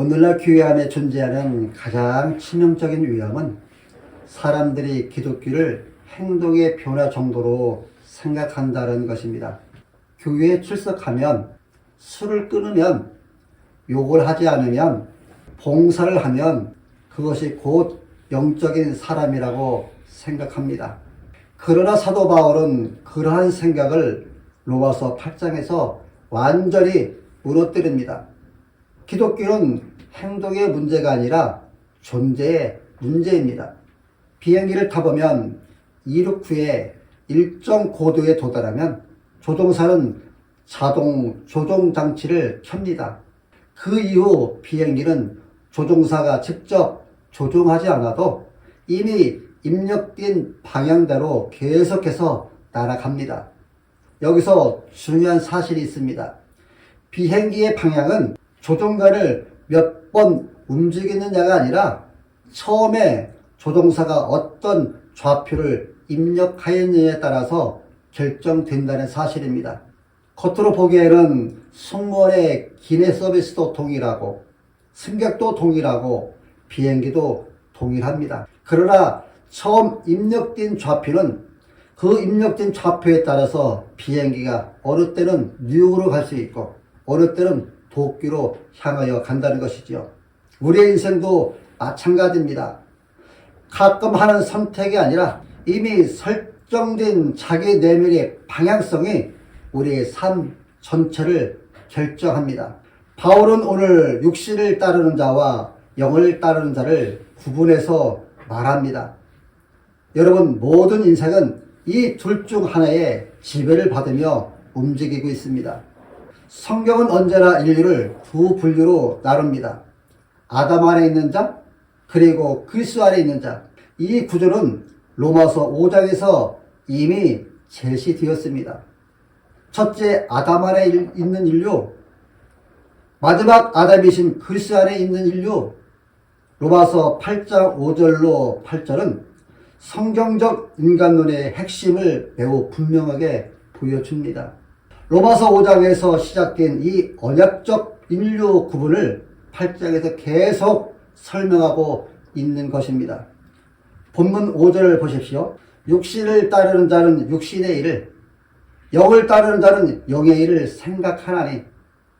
오늘날 교회 안에 존재하는 가장 치명적인 위험은 사람들이 기독교를 행동의 변화 정도로 생각한다는 것입니다. 교회에 출석하면, 술을 끊으면, 욕을 하지 않으면, 봉사를 하면 그것이 곧 영적인 사람이라고 생각합니다. 그러나 사도 바울은 그러한 생각을 로마서 8장에서 완전히 무너뜨립니다. 기독교는 행동의 문제가 아니라 존재의 문제입니다. 비행기를 타보면 이륙 후에 일정 고도에 도달하면 조종사는 자동 조종 장치를 켭니다. 그 이후 비행기는 조종사가 직접 조종하지 않아도 이미 입력된 방향대로 계속해서 날아갑니다. 여기서 중요한 사실이 있습니다. 비행기의 방향은 조종관을 몇 번 움직이느냐가 아니라 처음에 조종사가 어떤 좌표를 입력하였느냐에 따라서 결정된다는 사실입니다. 겉으로 보기에는 승무원의 기내 서비스도 동일하고 승객도 동일하고 비행기도 동일합니다. 그러나 처음 입력된 좌표는 그 입력된 좌표에 따라서 비행기가 어느 때는 뉴욕으로 갈 수 있고 어느 때는 도쿄로 향하여 간다는 것이지요. 우리의 인생도 마찬가지입니다. 가끔 하는 선택이 아니라 이미 설정된 자기 내면의 방향성이 우리의 삶 전체를 결정합니다. 바울은 오늘 육신을 따르는 자와 영을 따르는 자를 구분해서 말합니다. 여러분, 모든 인생은 이 둘 중 하나의 지배를 받으며 움직이고 있습니다. 성경은 언제나 인류를 두 분류로 나눕니다. 아담 안에 있는 자, 그리고 그리스도 안에 있는 자. 이 구조는 로마서 5장에서 이미 제시되었습니다. 첫째, 아담 안에 있는 인류, 마지막 아담이신 그리스도 안에 있는 인류. 로마서 8장 5절로 8절은 성경적 인간론의 핵심을 매우 분명하게 보여줍니다. 로마서 5장에서 시작된 이 언약적 인류 구분을 8장에서 계속 설명하고 있는 것입니다. 본문 5절을 보십시오. 육신을 따르는 자는 육신의 일을, 영을 따르는 자는 영의 일을 생각하나니.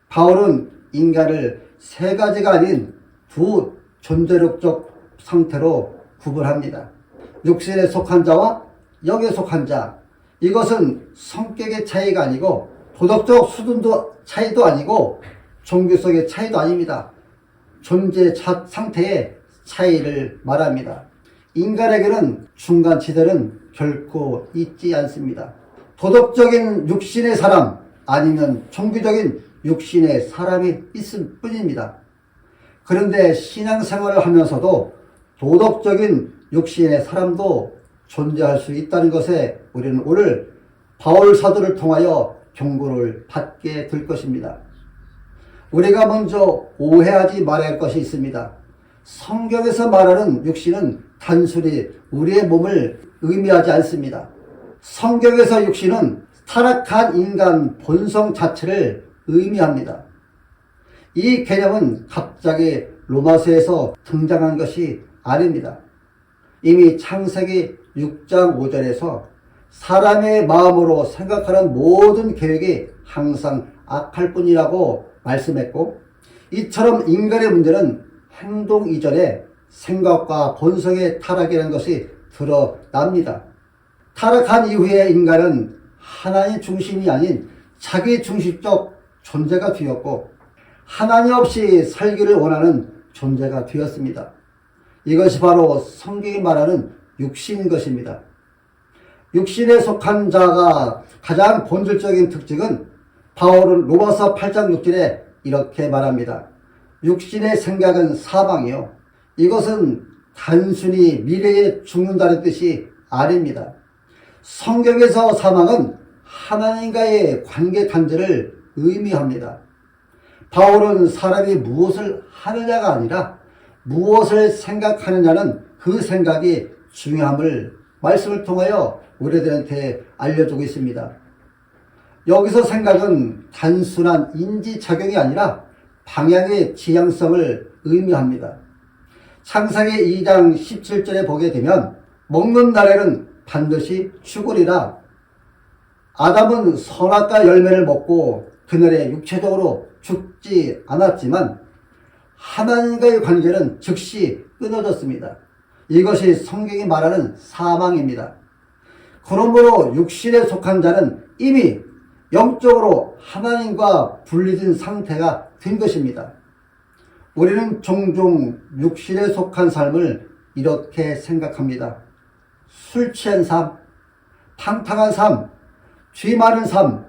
바울은 인간을 세 가지가 아닌 두 존재력적 상태로 구분합니다. 육신에 속한 자와 영에 속한 자. 이것은 성격의 차이가 아니고 도덕적 수준도 차이도 아니고 종교성의 차이도 아닙니다. 존재 상태의 차이를 말합니다. 인간에게는 중간지대는 결코 있지 않습니다. 도덕적인 육신의 사람 아니면 종교적인 육신의 사람이 있을 뿐입니다. 그런데 신앙생활을 하면서도 도덕적인 육신의 사람도 존재할 수 있다는 것에 우리는 오늘 바울 사도를 통하여 경고를 받게 될 것입니다. 우리가 먼저 오해하지 말아야 할 것이 있습니다. 성경에서 말하는 육신은 단순히 우리의 몸을 의미하지 않습니다. 성경에서 육신은 타락한 인간 본성 자체를 의미합니다. 이 개념은 갑자기 로마서에서 등장한 것이 아닙니다. 이미 창세기 6장 5절에서 사람의 마음으로 생각하는 모든 계획이 항상 악할 뿐이라고 말씀했고, 이처럼 인간의 문제는 행동 이전에 생각과 본성의 타락이라는 것이 드러납니다. 타락한 이후에 인간은 하나님 중심이 아닌 자기 중심적 존재가 되었고 하나님 없이 살기를 원하는 존재가 되었습니다. 이것이 바로 성경이 말하는 육신인 것입니다. 육신에 속한 자가 가장 본질적인 특징은 바울은 로마서 8장 6절에 이렇게 말합니다. 육신의 생각은 사망이요. 이것은 단순히 미래에 죽는다는 뜻이 아닙니다. 성경에서 사망은 하나님과의 관계 단절을 의미합니다. 바울은 사람이 무엇을 하느냐가 아니라 무엇을 생각하느냐는 그 생각이 중요함을 말씀을 통하여 우리들한테 알려주고 있습니다. 여기서 생각은 단순한 인지작용이 아니라 방향의 지향성을 의미합니다. 창세기 2장 17절에 보게 되면 먹는 날에는 반드시 죽으리라. 아담은 선악과 열매를 먹고 그날에 육체적으로 죽지 않았지만 하나님과의 관계는 즉시 끊어졌습니다. 이것이 성경이 말하는 사망입니다. 그러므로 육신에 속한 자는 이미 영적으로 하나님과 분리된 상태가 된 것입니다. 우리는 종종 육신에 속한 삶을 이렇게 생각합니다. 술 취한 삶, 탕탕한 삶, 죄 많은 삶.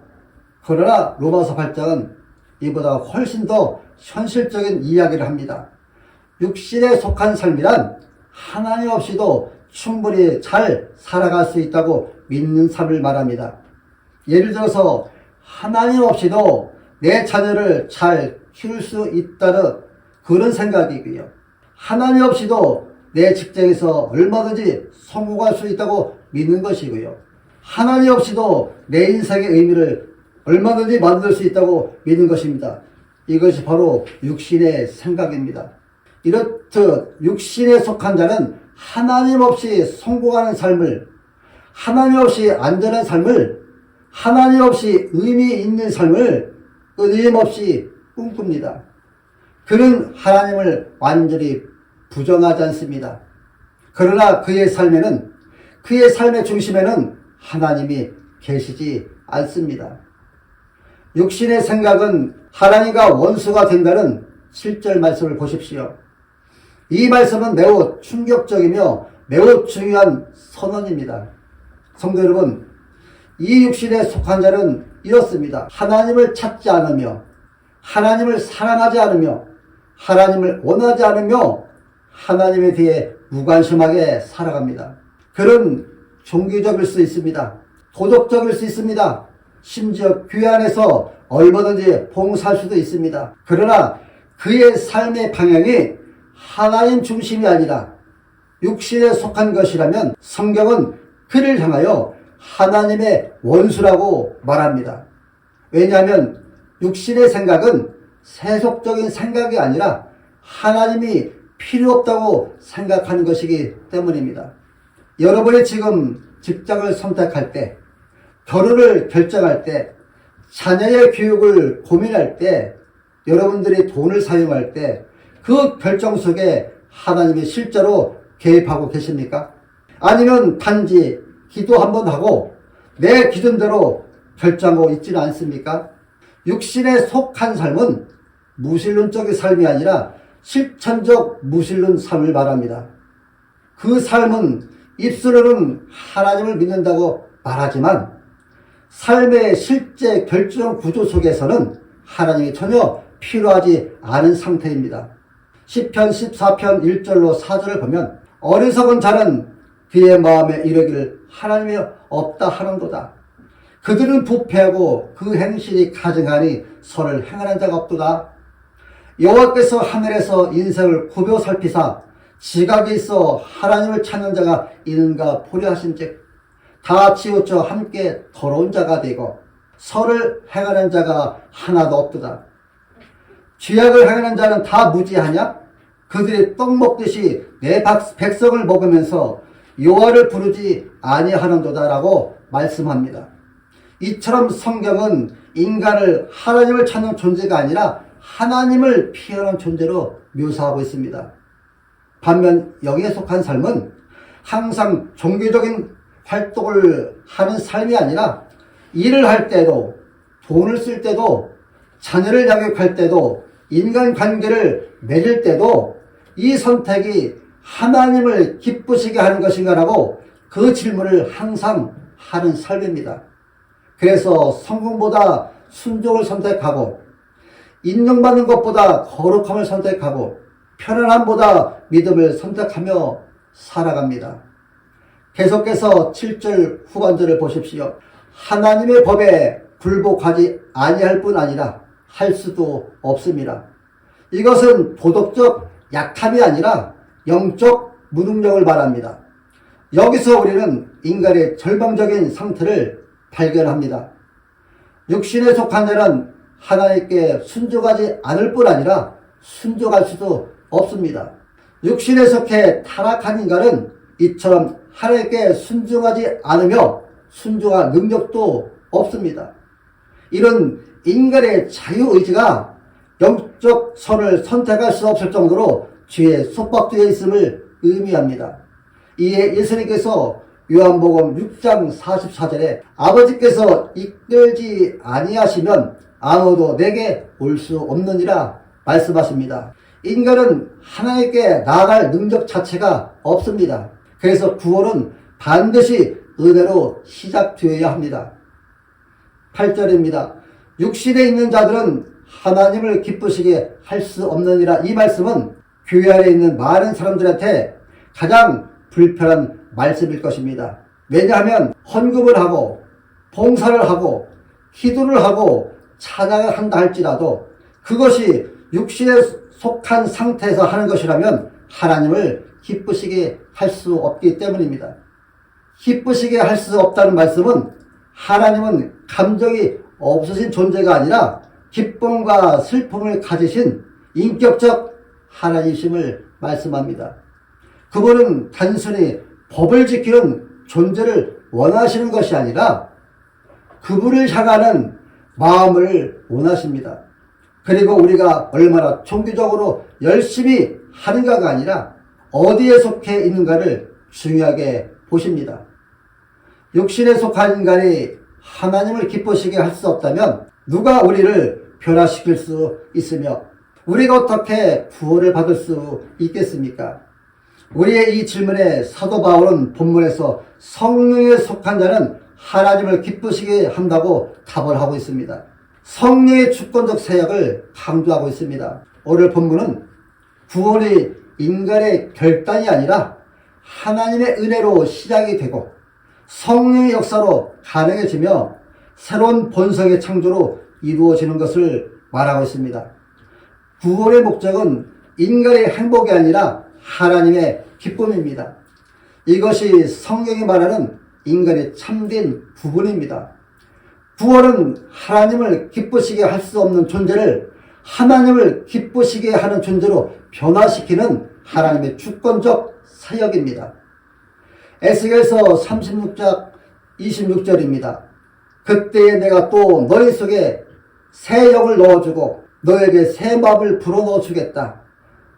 그러나 로마서 8장은 이보다 훨씬 더 현실적인 이야기를 합니다. 육신에 속한 삶이란 하나님 없이도 충분히 잘 살아갈 수 있다고 믿는 삶을 말합니다. 예를 들어서 하나님 없이도 내 자녀를 잘 키울 수 있다는 그런 생각이고요. 하나님 없이도 내 직장에서 얼마든지 성공할 수 있다고 믿는 것이고요. 하나님 없이도 내 인생의 의미를 얼마든지 만들 수 있다고 믿는 것입니다. 이것이 바로 육신의 생각입니다. 이렇듯 육신에 속한 자는 하나님 없이 성공하는 삶을, 하나님 없이 안전한 삶을, 하나님 없이 의미 있는 삶을 끊임없이 꿈꿉니다. 그는 하나님을 완전히 부정하지 않습니다. 그러나 그의 삶의 중심에는 하나님이 계시지 않습니다. 육신의 생각은 하나님과 원수가 된다는 7절 말씀을 보십시오. 이 말씀은 매우 충격적이며 매우 중요한 선언입니다. 성도 여러분, 이 육신에 속한 자는 이렇습니다. 하나님을 찾지 않으며, 하나님을 사랑하지 않으며, 하나님을 원하지 않으며, 하나님에 대해 무관심하게 살아갑니다. 그는 종교적일 수 있습니다. 도덕적일 수 있습니다. 심지어 교회 안에서 얼마든지 봉사할 수도 있습니다. 그러나 그의 삶의 방향이 하나님 중심이 아니라 육신에 속한 것이라면 성경은 그를 향하여 하나님의 원수라고 말합니다. 왜냐하면 육신의 생각은 세속적인 생각이 아니라 하나님이 필요 없다고 생각하는 것이기 때문입니다. 여러분이 지금 직장을 선택할 때, 결혼을 결정할 때, 자녀의 교육을 고민할 때, 여러분들이 돈을 사용할 때 그 결정 속에 하나님이 실제로 개입하고 계십니까? 아니면 단지 기도 한번 하고 내 기준대로 결정하고 있지는 않습니까? 육신에 속한 삶은 무신론적인 삶이 아니라 실천적 무신론 삶을 말합니다. 그 삶은 입술로는 하나님을 믿는다고 말하지만 삶의 실제 결정 구조 속에서는 하나님이 전혀 필요하지 않은 상태입니다. 시편 14편 1절로 4절을 보면 어리석은 자는 그의 마음에 이르기를 하나님이 없다 하는도다. 그들은 부패하고 그 행실이 가증하니 선을 행하는 자가 없도다. 여호와께서 하늘에서 인생을 굽어 살피사 지각이 있어 하나님을 찾는 자가 있는가 보려 하신즉 다 치우쳐 함께 더러운 자가 되고 선을 행하는 자가 하나도 없도다. 죄악을 행하는 자는 다 무지하냐? 그들이 떡 먹듯이 내 백성을 먹으면서 여호와를 부르지 아니하는도다라고 말씀합니다. 이처럼 성경은 인간을 하나님을 찾는 존재가 아니라 하나님을 피하는 존재로 묘사하고 있습니다. 반면 여기에 속한 삶은 항상 종교적인 활동을 하는 삶이 아니라 일을 할 때도, 돈을 쓸 때도, 자녀를 양육할 때도, 인간관계를 맺을 때도 이 선택이 하나님을 기쁘시게 하는 것인가라고 그 질문을 항상 하는 삶입니다. 그래서 성공보다 순종을 선택하고 인정받는 것보다 거룩함을 선택하고 편안함보다 믿음을 선택하며 살아갑니다. 계속해서 7절 후반절을 보십시오. 하나님의 법에 굴복하지 아니할 뿐 아니라 할 수도 없습니다. 이것은 도덕적 약함이 아니라 영적 무능력을 말합니다. 여기서 우리는 인간의 절망적인 상태를 발견합니다. 육신에 속한 자는 하나님께 순종하지 않을 뿐 아니라 순종할 수도 없습니다. 육신에 속해 타락한 인간은 이처럼 하나님께 순종하지 않으며 순종할 능력도 없습니다. 이런 인간의 자유의지가 영적 선을 선택할 수 없을 정도로 죄에 속박되어 있음을 의미합니다. 이에 예수님께서 요한복음 6장 44절에 아버지께서 이끌지 아니하시면 아무도 내게 올 수 없느니라 말씀하십니다. 인간은 하나님께 나아갈 능력 자체가 없습니다. 그래서 구원은 반드시 은혜로 시작되어야 합니다. 8절입니다. 육신에 있는 자들은 하나님을 기쁘시게 할 수 없느니라. 이 말씀은 교회 안에 있는 많은 사람들한테 가장 불편한 말씀일 것입니다. 왜냐하면 헌금을 하고 봉사를 하고 기도를 하고 찬양을 한다 할지라도 그것이 육신에 속한 상태에서 하는 것이라면 하나님을 기쁘시게 할 수 없기 때문입니다. 기쁘시게 할 수 없다는 말씀은 하나님은 감정이 없으신 존재가 아니라 기쁨과 슬픔을 가지신 인격적 하나님이심을 말씀합니다. 그분은 단순히 법을 지키는 존재를 원하시는 것이 아니라 그분을 향하는 마음을 원하십니다. 그리고 우리가 얼마나 종교적으로 열심히 하는가가 아니라 어디에 속해 있는가를 중요하게 보십니다. 육신에 속한 인간이 하나님을 기쁘시게 할 수 없다면 누가 우리를 변화시킬 수 있으며 우리가 어떻게 구원을 받을 수 있겠습니까? 우리의 이 질문에 사도 바울은 본문에서 성령에 속한 자는 하나님을 기쁘시게 한다고 답을 하고 있습니다. 성령의 주권적 세력을 강조하고 있습니다. 오늘 본문은 구원이 인간의 결단이 아니라 하나님의 은혜로 시작이 되고 성령의 역사로 가능해지며 새로운 본성의 창조로 이루어지는 것을 말하고 있습니다. 구원의 목적은 인간의 행복이 아니라 하나님의 기쁨입니다. 이것이 성경이 말하는 인간의 참된 구원입니다. 구원은 하나님을 기쁘시게 할 수 없는 존재를 하나님을 기쁘시게 하는 존재로 변화시키는 하나님의 주권적 사역입니다. 에스겔서 36장 26절입니다. 그때에 내가 또 너희 속에 새 영을 넣어주고 너에게 새 마음을 불어넣어 주겠다.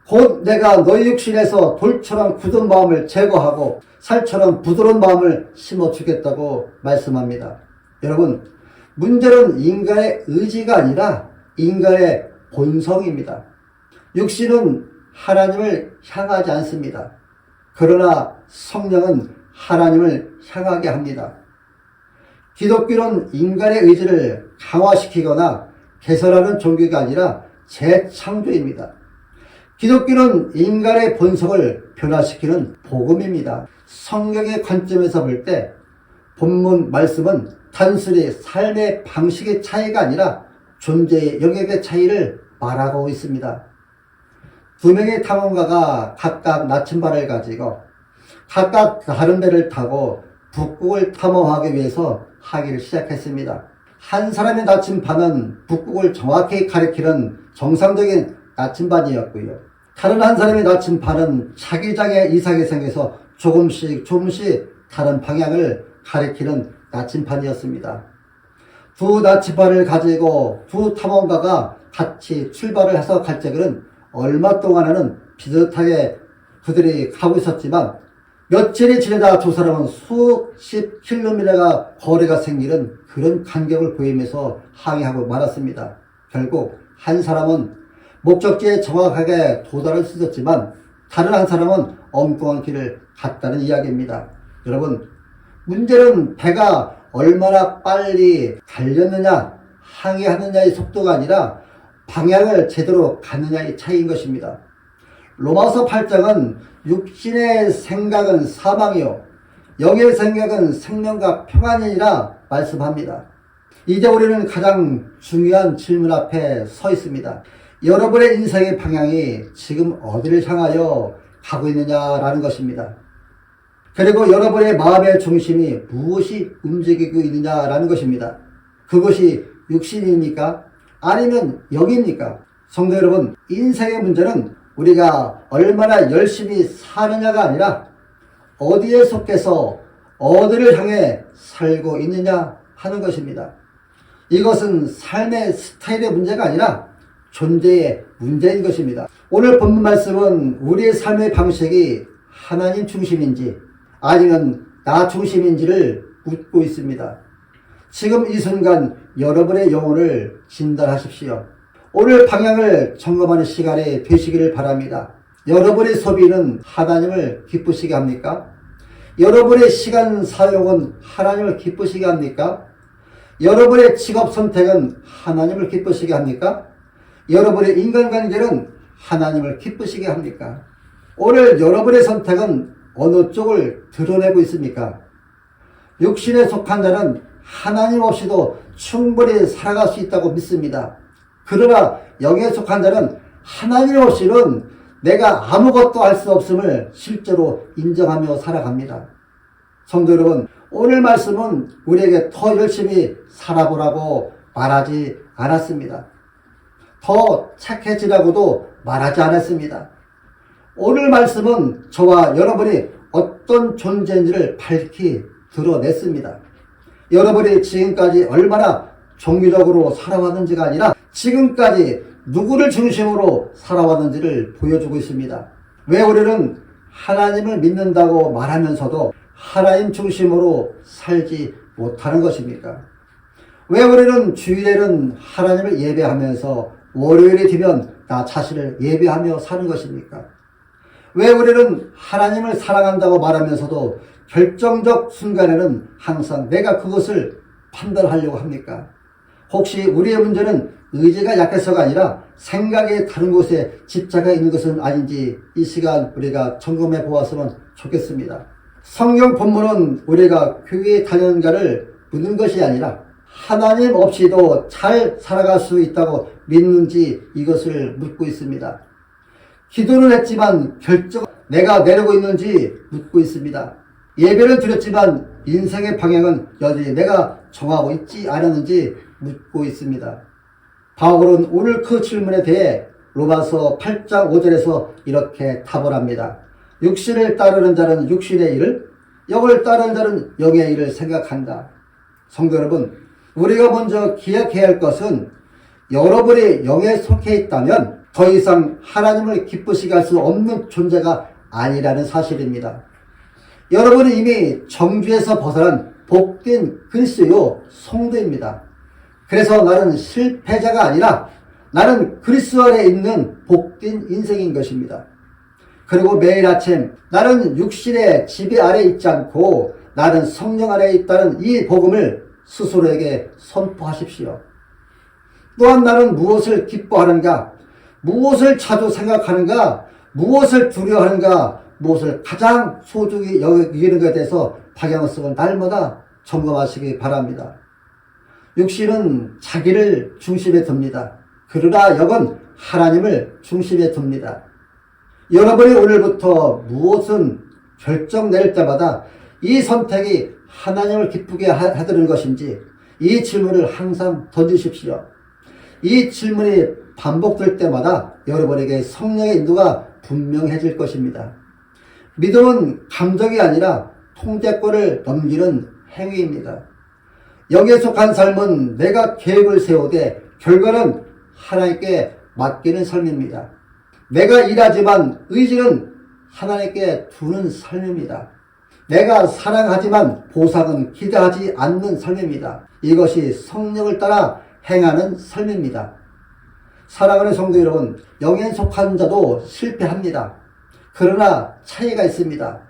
곧 내가 너희 육신에서 돌처럼 굳은 마음을 제거하고 살처럼 부드러운 마음을 심어주겠다고 말씀합니다. 여러분, 문제는 인간의 의지가 아니라 인간의 본성입니다. 육신은 하나님을 향하지 않습니다. 그러나 성령은 하나님을 향하게 합니다. 기독교는 인간의 의지를 강화시키거나 개선하는 종교가 아니라 재창조입니다. 기독교는 인간의 본성을 변화시키는 복음입니다. 성경의 관점에서 볼 때 본문 말씀은 단순히 삶의 방식의 차이가 아니라 존재의 영역의 차이를 말하고 있습니다. 두 명의 탐험가가 각각 나침반을 가지고 각각 다른 배를 타고 북극을 탐험하기 위해서 하기를 시작했습니다. 한 사람의 나침반은 북극을 정확히 가리키는 정상적인 나침반이었고요. 다른 한 사람의 나침반은 차기장의 이상이 생겨서 조금씩 다른 방향을 가리키는 나침반이었습니다. 두 나침반을 가지고 두 탐험가가 같이 출발을 해서 갈 적에는 얼마 동안은 비슷하게 그들이 가고 있었지만 며칠이 지나다 두 사람은 수십 킬로미터가 거리가 생기는 그런 간격을 보이면서 항해하고 말았습니다. 결국 한 사람은 목적지에 정확하게 도달할 수 있었지만 다른 한 사람은 엉뚱한 길을 갔다는 이야기입니다. 여러분, 문제는 배가 얼마나 빨리 달렸느냐, 항해하느냐의 속도가 아니라 방향을 제대로 가느냐의 차이인 것입니다. 로마서 8장은 육신의 생각은 사망이요 영의 생각은 생명과 평안이니라 말씀합니다. 이제 우리는 가장 중요한 질문 앞에 서 있습니다. 여러분의 인생의 방향이 지금 어디를 향하여 가고 있느냐라는 것입니다. 그리고 여러분의 마음의 중심이 무엇이 움직이고 있느냐라는 것입니다. 그것이 육신입니까? 아니면 영입니까? 성도 여러분, 인생의 문제는 우리가 얼마나 열심히 사느냐가 아니라 어디에 속해서 어디를 향해 살고 있느냐 하는 것입니다. 이것은 삶의 스타일의 문제가 아니라 존재의 문제인 것입니다. 오늘 본문 말씀은 우리의 삶의 방식이 하나님 중심인지 아니면 나 중심인지를 묻고 있습니다. 지금 이 순간 여러분의 영혼을 진단하십시오. 오늘 방향을 점검하는 시간이 되시기를 바랍니다. 여러분의 소비는 하나님을 기쁘시게 합니까? 여러분의 시간 사용은 하나님을 기쁘시게 합니까? 여러분의 직업 선택은 하나님을 기쁘시게 합니까? 여러분의 인간관계는 하나님을 기쁘시게 합니까? 오늘 여러분의 선택은 어느 쪽을 드러내고 있습니까? 육신에 속한 자는 하나님 없이도 충분히 살아갈 수 있다고 믿습니다. 그러나 영에 속한 자는 하나님 없이는 내가 아무것도 할 수 없음을 실제로 인정하며 살아갑니다. 성도 여러분, 오늘 말씀은 우리에게 더 열심히 살아보라고 말하지 않았습니다. 더 착해지라고도 말하지 않았습니다. 오늘 말씀은 저와 여러분이 어떤 존재인지를 밝히 드러냈습니다. 여러분이 지금까지 얼마나 종교적으로 살아왔는지가 아니라 지금까지 누구를 중심으로 살아왔는지를 보여주고 있습니다. 왜 우리는 하나님을 믿는다고 말하면서도 하나님 중심으로 살지 못하는 것입니까? 왜 우리는 주일에는 하나님을 예배하면서 월요일이 되면 나 자신을 예배하며 사는 것입니까? 왜 우리는 하나님을 사랑한다고 말하면서도 결정적 순간에는 항상 내가 그것을 판단하려고 합니까? 혹시 우리의 문제는 의지가 약해서가 아니라 생각이 다른 곳에 집착해 있는 것은 아닌지 이 시간 우리가 점검해 보았으면 좋겠습니다. 성경 본문은 우리가 교회에 다니는가를 묻는 것이 아니라 하나님 없이도 잘 살아갈 수 있다고 믿는지 이것을 묻고 있습니다. 기도는 했지만 결정 내가 내리고 있는지 묻고 있습니다. 예배를 드렸지만 인생의 방향은 여전히 내가 정하고 있지 않았는지 묻고 있습니다. 바울은 오늘 그 질문에 대해 로마서 8장 5절에서 이렇게 답을 합니다. 육신을 따르는 자는 육신의 일을, 영을 따르는 자는 영의 일을 생각한다. 성도 여러분, 우리가 먼저 기억해야 할 것은 여러분이 영에 속해 있다면 더 이상 하나님을 기쁘시게 할 수 없는 존재가 아니라는 사실입니다. 여러분은 이미 정죄에서 벗어난 복된 그리스도요 성도입니다. 그래서 나는 실패자가 아니라 나는 그리스도 안에 있는 복된 인생인 것입니다. 그리고 매일 아침 나는 육신의 지배 아래 있지 않고 나는 성령 안에 있다는 이 복음을 스스로에게 선포하십시오. 또한 나는 무엇을 기뻐하는가, 무엇을 자주 생각하는가, 무엇을 두려워하는가, 무엇을 가장 소중히 여기는 것에 대해서 방향성을 날마다 점검하시기 바랍니다. 육신은 자기를 중심에 둡니다. 그러나 영은 하나님을 중심에 둡니다. 여러분이 오늘부터 무엇은 결정 낼 때마다 이 선택이 하나님을 기쁘게 하드는 것인지 이 질문을 항상 던지십시오. 이 질문이 반복될 때마다 여러분에게 성령의 인도가 분명해질 것입니다. 믿음은 감정이 아니라 통제권을 넘기는 행위입니다. 영에 속한 삶은 내가 계획을 세우되 결과는 하나님께 맡기는 삶입니다. 내가 일하지만 의지는 하나님께 두는 삶입니다. 내가 사랑하지만 보상은 기대하지 않는 삶입니다. 이것이 성령을 따라 행하는 삶입니다. 사랑하는 성도 여러분, 영에 속한 자도 실패합니다. 그러나 차이가 있습니다.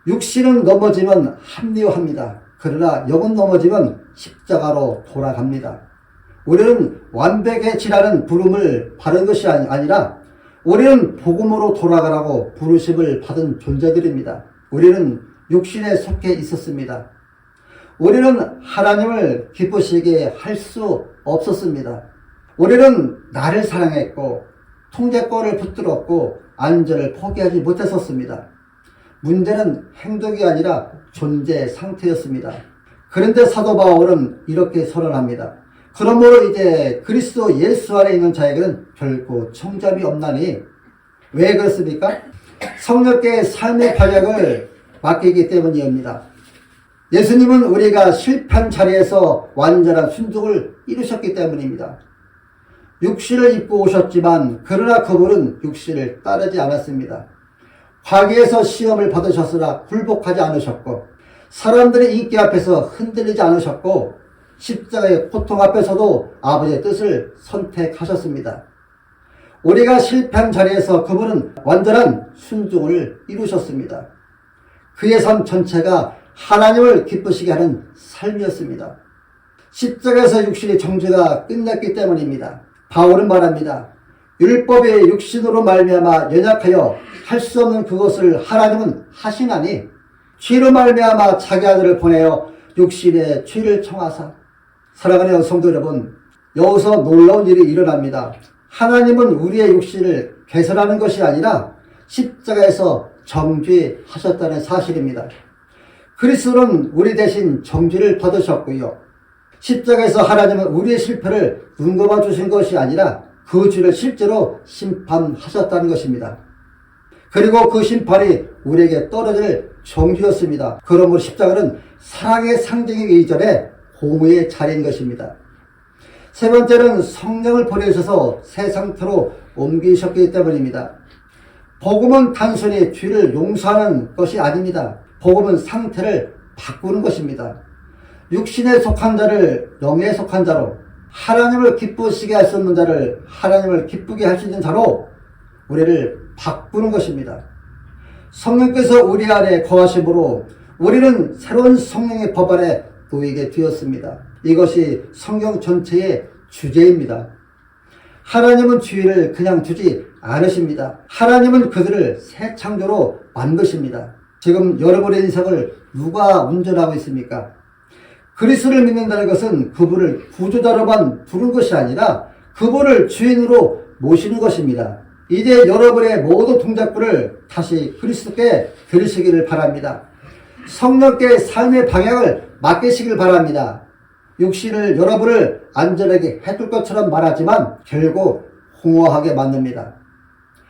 육신은 넘어지면 합리화합니다. 그러나 영은 넘어지면 십자가로 돌아갑니다. 우리는 완벽해지라는 부름을 받은 것이 아니라 우리는 복음으로 돌아가라고 부르심을 받은 존재들입니다. 우리는 육신에 속해 있었습니다. 우리는 하나님을 기쁘시게 할 수 없었습니다. 우리는 나를 사랑했고 통제권을 붙들었고 안전을 포기하지 못했었습니다. 문제는 행동이 아니라 존재 상태였습니다. 그런데 사도 바울은 이렇게 선언합니다. 그러므로 이제 그리스도 예수 안에 있는 자에게는 결코 정죄함이 없나니 왜 그렇습니까? 성령께 삶의 방향을 맡기기 때문이옵니다. 예수님은 우리가 실패한 자리에서 완전한 순종을 이루셨기 때문입니다. 육신을 입고 오셨지만 그러나 그분은 육신을 따르지 않았습니다. 과거에서 시험을 받으셨으나 굴복하지 않으셨고 사람들의 인기 앞에서 흔들리지 않으셨고 십자가의 고통 앞에서도 아버지의 뜻을 선택하셨습니다. 우리가 실패한 자리에서 그분은 완전한 순종을 이루셨습니다. 그의 삶 전체가 하나님을 기쁘시게 하는 삶이었습니다. 십자가에서 육신의 정죄가 끝났기 때문입니다. 바울은 말합니다. 율법의 육신으로 말미암아 연약하여 할 수 없는 그것을 하나님은 하시나니 죄로 말미암아 자기 아들을 보내어 육신의 죄를 청하사. 사랑하는 성도 여러분, 여기서 놀라운 일이 일어납니다. 하나님은 우리의 육신을 개선하는 것이 아니라 십자가에서 정죄하셨다는 사실입니다. 그리스도는 우리 대신 정죄를 받으셨고요. 십자가에서 하나님은 우리의 실패를 눈감아 주신 것이 아니라 그 죄를 실제로 심판하셨다는 것입니다. 그리고 그 심판이 우리에게 떨어질 정죄였습니다. 그러므로 십자가는 사랑의 상징이기 이전에 공의의 자리인 것입니다. 세 번째는 성령을 보내셔서 새 상태로 옮기셨기 때문입니다. 복음은 단순히 죄를 용서하는 것이 아닙니다. 복음은 상태를 바꾸는 것입니다. 육신에 속한 자를 영에 속한 자로, 하나님을 기쁘시게 할 수 있는 자를 하나님을 기쁘게 할 수 있는 자로 우리를 바꾸는 것입니다. 성령께서 우리 안에 거하심으로 우리는 새로운 성령의 법 안에 놓이게 되었습니다. 이것이 성경 전체의 주제입니다. 하나님은 죄를 그냥 두지 않으십니다. 하나님은 그들을 새 창조로 만드십니다. 지금 여러분의 인생을 누가 운전하고 있습니까? 그리스도를 믿는다는 것은 그분을 구주자로만 부른 것이 아니라 그분을 주인으로 모시는 것입니다. 이제 여러분의 모든 동작부를 다시 그리스도께 드리시기를 바랍니다. 성령께 삶의 방향을 맡기시길 바랍니다. 육신을 여러분을 안전하게 해둘 것처럼 말하지만 결국 공허하게 만듭니다.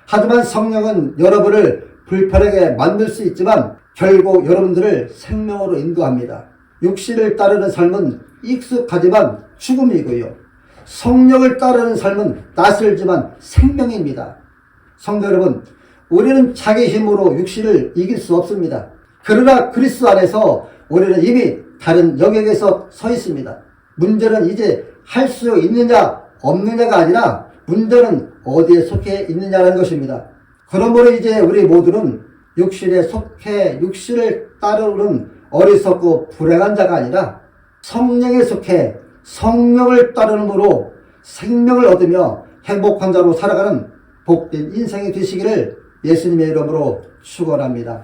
하지만 성령은 여러분을 불편하게 만들 수 있지만 결국 여러분들을 생명으로 인도합니다. 육신을 따르는 삶은 익숙하지만 죽음이고요. 성령을 따르는 삶은 낯설지만 생명입니다. 성도 여러분, 우리는 자기 힘으로 육신을 이길 수 없습니다. 그러나 그리스도 안에서 우리는 이미 다른 영역에서 서 있습니다. 문제는 이제 할 수 있느냐 없느냐가 아니라 문제는 어디에 속해 있느냐라는 것입니다. 그러므로 이제 우리 모두는 육신에 속해 육신을 따르는 어리석고 불행한 자가 아니라 성령에 속해 성령을 따르므로 생명을 얻으며 행복한 자로 살아가는 복된 인생이 되시기를 예수님의 이름으로 축원합니다.